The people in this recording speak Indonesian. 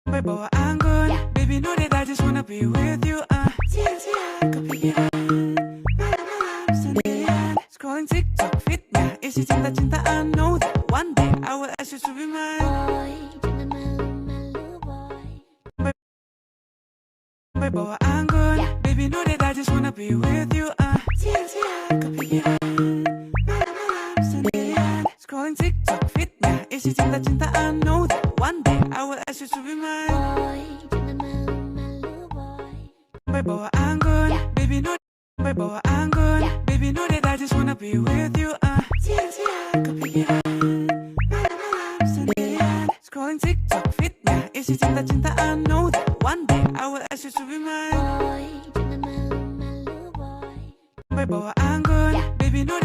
Sampai bawa anggun, baby know that I just wanna be with you. Siang-siang kepikiran, malam-malam sendirian, scrolling TikTok fitnya isi cinta-cintaan. Know that one day I will ask you to be mine. Boy, jangan malu-malu boy. Sampai bawa anggun, baby know that I just wanna be with you. Siang-siang kepikiran, malam-malam sendirian, scrolling TikTok fitnya isi cinta-cintaan. Know that one day I will ask you to be mine. Boy, jangan malu-malu boy. Sampai bawa anggun, baby know. Sampai bawa anggun, baby know that I just wanna be with you. Siang-siang kepikiran, malam-malam sendirian, scrolling TikTok fitnya isi cinta-cintaan. Know that one day I will ask you to be mine.